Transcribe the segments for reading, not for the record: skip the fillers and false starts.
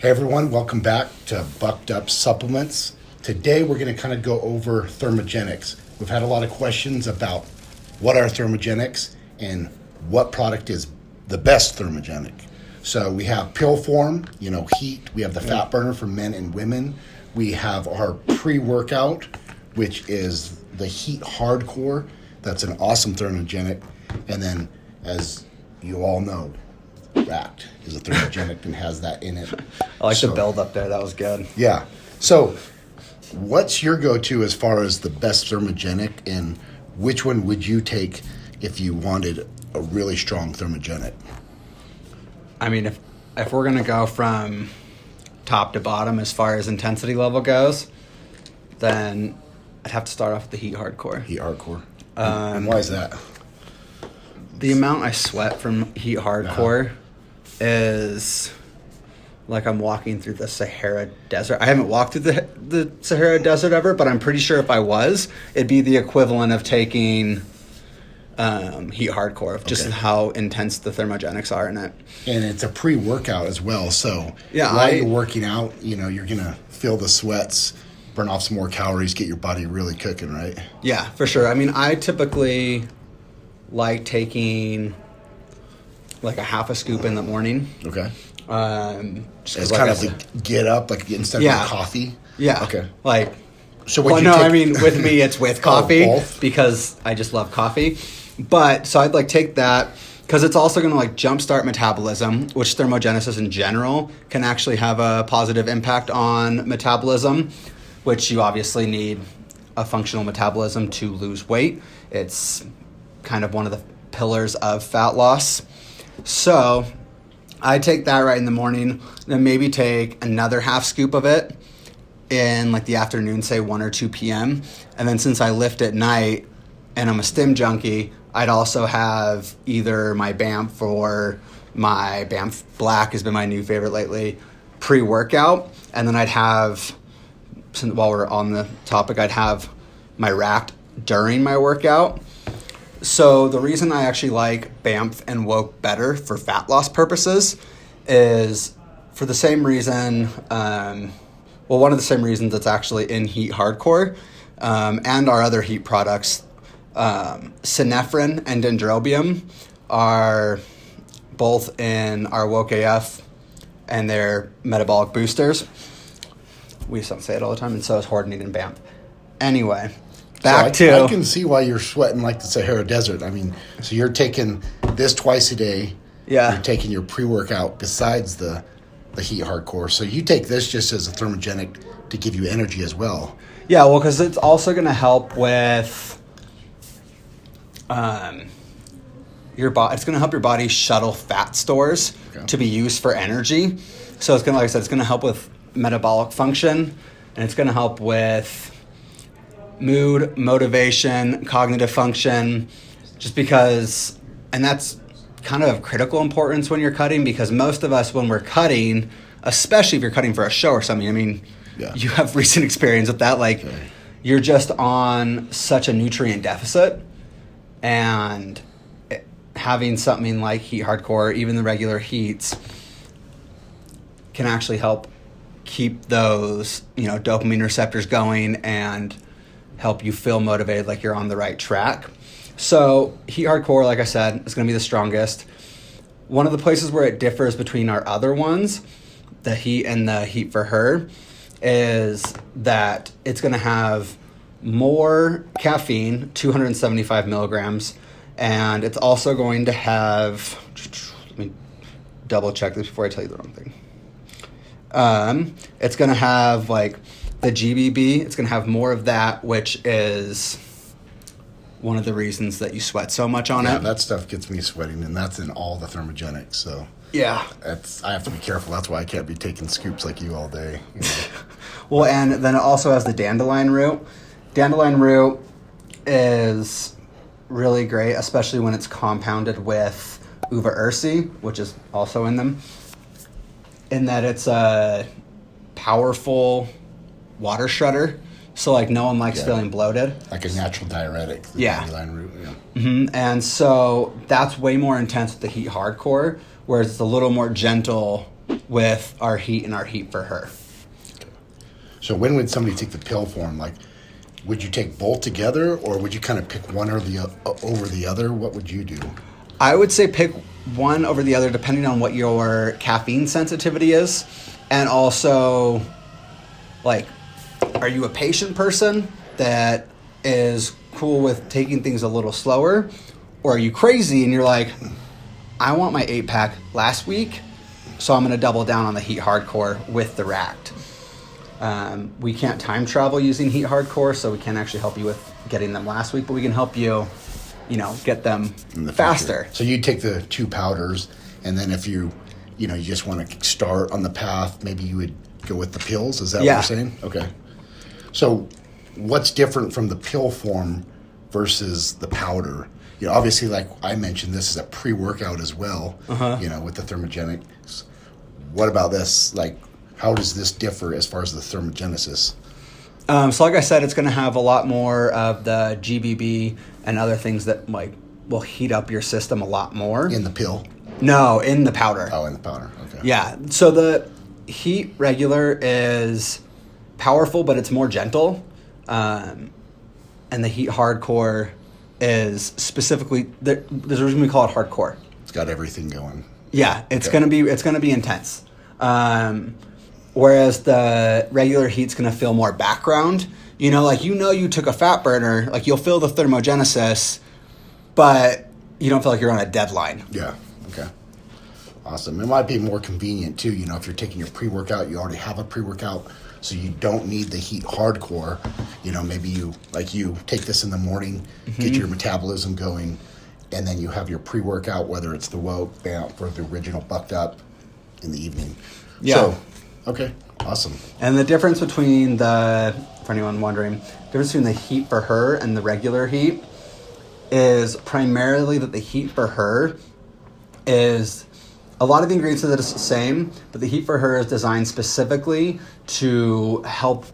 Hey everyone, welcome back to Bucked Up Supplements. Today we're going to kind of go over Thermogenics. We've had a lot of questions about what are Thermogenics and what product is the best Thermogenic. So we have pill form, heat. We have the fat burner for men and women. We have our pre-workout, which is the heat hardcore. That's an awesome Thermogenic. And then, as you all know, Racked is a Thermogenic and has that in it. I like the build up there. That was good. Yeah. So what's your go-to as far as the best Thermogenic, and which one would you take if you wanted a really strong Thermogenic? I mean, if we're going to go from top to bottom as far as intensity level goes, then I'd have to start off with the heat hardcore. Heat hardcore. And why is that? The amount I sweat from heat hardcore is like I'm walking through the Sahara Desert. I haven't walked through the Sahara Desert ever, but I'm pretty sure if I was, it'd be the equivalent of taking heat hardcore, of just how intense the Thermogenics are in it. And it's a pre-workout as well, so yeah, while you're working out, you're going to feel the sweats, burn off some more calories, get your body really cooking, right? Yeah, for sure. I mean, I typically like taking like a half a scoop in the morning. Okay. It's kind of like get up, like instead of coffee. Yeah. Okay. Like, so I mean, with me, it's with coffee because I just love coffee. But so I'd like take that because it's also going to like jumpstart metabolism, which thermogenesis in general can actually have a positive impact on metabolism, which you obviously need a functional metabolism to lose weight. It's kind of one of the pillars of fat loss. So I take that right in the morning, then maybe take another half scoop of it in like the afternoon, say 1 or 2 p.m. And then since I lift at night and I'm a stim junkie, I'd also have either my BAMF or my BAMF Black has been my new favorite lately, pre-workout. And then I'd have, while we're on the topic, I'd have my Racked during my workout. So the reason I actually like BAMF and Woke better for fat loss purposes is for the same reason, one of the same reasons that's actually in Heat Hardcore and our other heat products. Synephrine and dendrobium are both in our Woke AF and they're metabolic boosters. We just don't say it all the time, and so is Hordenine and BAMF. Anyway. I can see why you're sweating like the Sahara Desert. I mean, so you're taking this twice a day. Yeah. You're taking your pre-workout besides the heat hardcore. So you take this just as a thermogenic to give you energy as well. Yeah, well, because it's also going to help with your body. It's going to help your body shuttle fat stores to be used for energy. So it's going to, like I said, it's going to help with metabolic function, and it's going to help with mood, motivation, cognitive function, just because, and that's kind of critical importance when you're cutting, because most of us when we're cutting, especially if you're cutting for a show or something, I mean, you have recent experience with that, like you're just on such a nutrient deficit, and having something like Heat Hardcore, even the regular heats, can actually help keep those, dopamine receptors going and help you feel motivated, like you're on the right track. So Heat Hardcore, like I said, is going to be the strongest. One of the places where it differs between our other ones, the Heat and the Heat for Her, is that it's going to have more caffeine, 275 milligrams, and it's also going to have, let me double check this before I tell you the wrong thing. It's going to have like the GBB, it's going to have more of that, which is one of the reasons that you sweat so much on it. Yeah, that stuff gets me sweating, and that's in all the Thermogenics. So yeah, I have to be careful. That's why I can't be taking scoops like you all day. Well, and then it also has the dandelion root. Dandelion root is really great, especially when it's compounded with uva ursi, which is also in them, in that it's a powerful water shredder. So, like, no one likes feeling bloated. Like a natural diuretic. The dandelion root, Mm-hmm. And so that's way more intense with the Heat Hardcore, whereas it's a little more gentle with our heat and our heat for her. So when would somebody take the pill form? Like, would you take both together, or would you kind of pick one or the over the other? What would you do? I would say pick one over the other depending on what your caffeine sensitivity is. And also, like, are you a patient person that is cool with taking things a little slower? Or are you crazy and you're like, I want my 8-pack last week, so I'm going to double down on the Heat Hardcore with the Racked. We can't time travel using Heat Hardcore, so we can't actually help you with getting them last week, but we can help you, get them faster. So you take the 2 powders, and then if you just want to start on the path, maybe you would go with the pills. Is that what you're saying? Okay. So what's different from the pill form versus the powder? Obviously, like I mentioned, this is a pre-workout as well, with the Thermogenics. What about this? Like, how does this differ as far as the thermogenesis? So like I said, it's going to have a lot more of the GBB and other things that will heat up your system a lot more. In the pill? No, in the powder. Oh, in the powder. Okay. Yeah. So the Heat Regular is powerful, but it's more gentle. And the Heat Hardcore is specifically, there's a reason we call it hardcore. It's got everything going. Yeah, it's gonna be intense. Whereas the regular heat's gonna feel more background. You took a fat burner, like you'll feel the thermogenesis, but you don't feel like you're on a deadline. Yeah. Okay. Awesome. It might be more convenient too. If you're taking your pre-workout, you already have a pre-workout, so you don't need the Heat Hardcore. Maybe you take this in the morning, get your metabolism going, and then you have your pre-workout, whether it's the woke, BAMP, or the original bucked up in the evening. Yeah. So, okay. Awesome. And the difference between for anyone wondering, the difference between the Heat for Her and the regular Heat is primarily that the Heat for Her is, a lot of the ingredients are the same, but the Heat for Her is designed specifically to help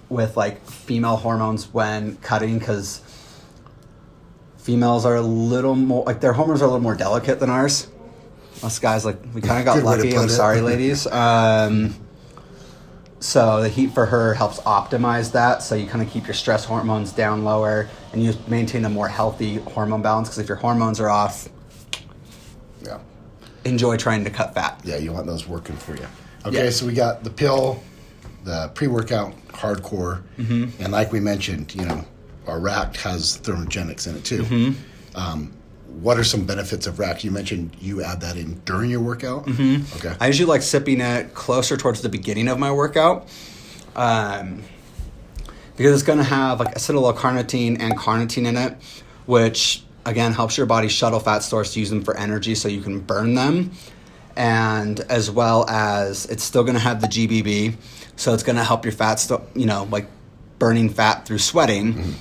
with female hormones when cutting, because females are a little more, their hormones are a little more delicate than ours. Us guys, we kind of got lucky. I'm sorry, ladies. So the Heat for Her helps optimize that, so you kind of keep your stress hormones down lower, and you maintain a more healthy hormone balance, because if your hormones are off, enjoy trying to cut fat. Yeah, you want those working for you. Okay, So we got the pill, the pre-workout hardcore, and like we mentioned, our Racked has Thermogenics in it too. What are some benefits of Racked? You mentioned you add that in during your workout. Okay. I usually like sipping it closer towards the beginning of my workout, because it's going to have acetyl-L-carnitine and carnitine in it, which again helps your body shuttle fat stores to use them for energy so you can burn them. And as well as it's still going to have the GBB, so it's going to help your fat burning fat through sweating,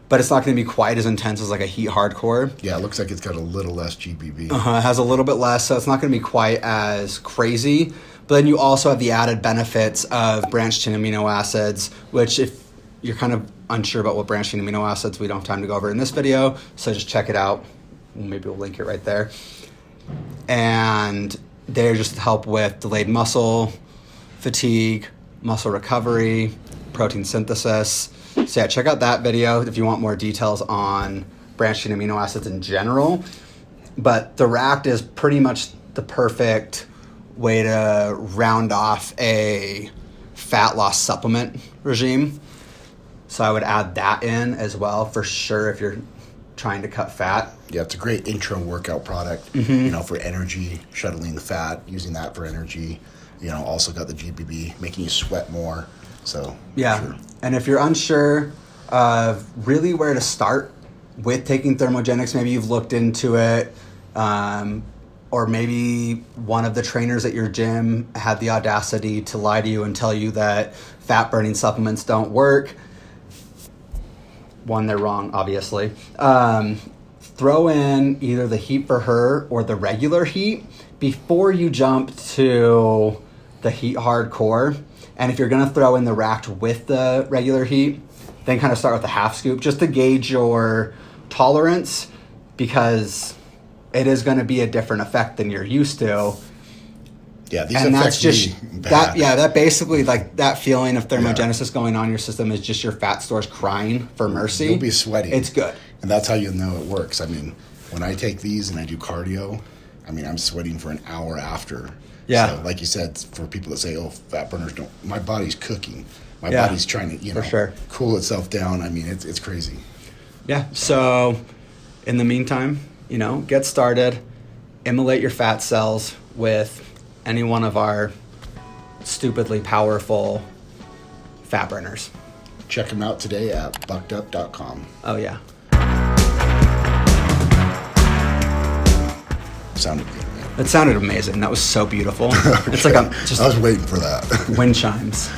but it's not going to be quite as intense as a Heat Hardcore. Yeah, it looks like it's got a little less GBB. It has a little bit less, so it's not going to be quite as crazy. But then you also have the added benefits of branched chain amino acids, which if you're kind of unsure about what branched chain amino acids, we don't have time to go over in this video, so just check it out. Maybe we'll link it right there. And they just help with delayed muscle fatigue, muscle recovery, protein synthesis. So yeah, check out that video if you want more details on branched chain amino acids in general. But the Racked is pretty much the perfect way to round off a fat loss supplement regime. So I would add that in as well for sure if you're trying to cut fat. Yeah, it's a great intro workout product, for energy, shuttling the fat, using that for energy. Also got the GBB, making you sweat more. So yeah, sure. And if you're unsure of really where to start with taking Thermogenics, maybe you've looked into it, or maybe one of the trainers at your gym had the audacity to lie to you and tell you that fat burning supplements don't work. One, they're wrong, obviously. Throw in either the Heat for Her or the regular Heat before you jump to the Heat Hardcore. And if you're going to throw in the Racked with the regular Heat, then kind of start with the half scoop just to gauge your tolerance, because it is going to be a different effect than you're used to. Yeah, these and that's affect just me that. bad. Yeah, that basically like that feeling of thermogenesis going on in your system is just your fat stores crying for mercy. You'll be sweating. It's good, and that's how you'll know it works. I mean, when I take these and I do cardio, I mean, I'm sweating for an hour after. Yeah. So, like you said, for people that say, "Oh, fat burners don't," my body's cooking. My Yeah, body's trying to, for sure. cool itself down. I mean, it's crazy. Yeah. So, in the meantime, get started, immolate your fat cells with any one of our stupidly powerful fat burners. Check them out today at buckedup.com. Oh yeah. Sounded good, man. It sounded amazing. That was so beautiful. It's like I'm just I was waiting for that. wind chimes.